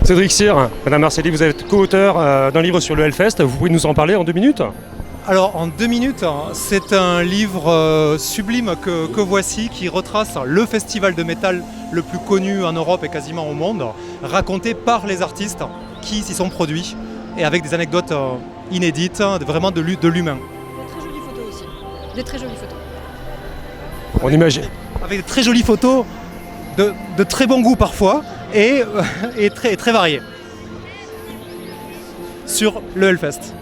Cédric Cyr, Madame Marcelli, vous êtes co-auteur d'un livre sur le Hellfest. Vous pouvez nous en parler en 2 minutes? Alors en 2 minutes, c'est un livre sublime que voici, qui retrace le festival de métal le plus connu en Europe et quasiment au monde, raconté par les artistes qui s'y sont produits et avec des anecdotes inédites, vraiment de l'humain. Des très jolies photos aussi. Des très jolies photos. On imagine. Avec de très jolies photos, de très bon goût parfois et très variées sur le Hellfest.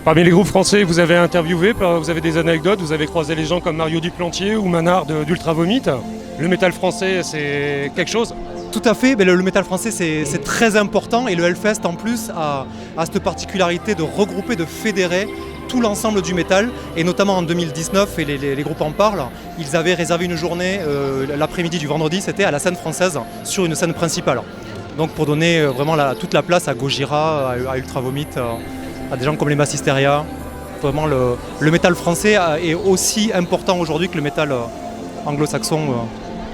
Parmi les groupes français que vous avez interviewés, vous avez des anecdotes, vous avez croisé les gens comme Mario Duplantier ou Manard d'Ultra Vomit. Le métal français, c'est quelque chose? Tout à fait, mais le métal français c'est très important et le Hellfest en plus a cette particularité de regrouper, de fédérer tout l'ensemble du métal et notamment en 2019, et les groupes en parlent, ils avaient réservé une journée l'après-midi du vendredi, c'était à la scène française sur une scène principale. Donc pour donner vraiment toute la place à Gojira, à Ultra Vomit, à des gens comme les Mass Hysteria. Vraiment le métal français est aussi important aujourd'hui que le métal anglo-saxon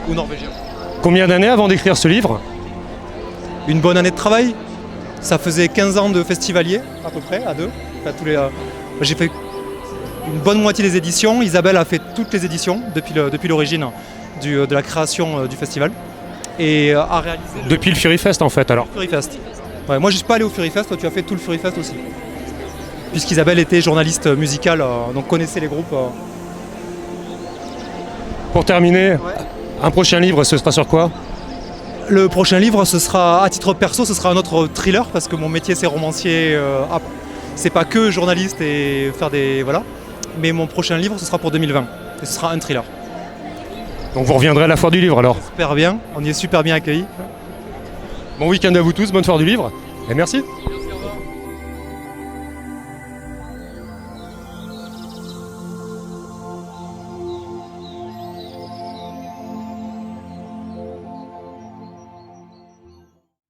ou norvégien. Combien d'années avant d'écrire ce livre? Une bonne année de travail. Ça faisait 15 ans de festivalier à peu près, à deux. Enfin, j'ai fait une bonne moitié des éditions. Isabelle a fait toutes les éditions depuis l'origine de la création du festival. Et a réalisé... Depuis le Fury Fest en fait alors? Fury Fest. Ouais, moi je ne suis pas allé au Fury Fest, toi tu as fait tout le Fury Fest aussi. Puisqu'Isabelle était journaliste musicale, donc connaissait les groupes. Pour terminer, un prochain livre, ce sera sur quoi? Le prochain livre, ce sera, à titre perso, ce sera un autre thriller, parce que mon métier c'est romancier, c'est pas que journaliste et faire des... Voilà. Mais mon prochain livre, ce sera pour 2020, et ce sera un thriller. Donc vous reviendrez à la foire du livre alors? Super bien, on y est super bien accueillis. Bon week-end à vous tous, bonne foire du livre, et merci.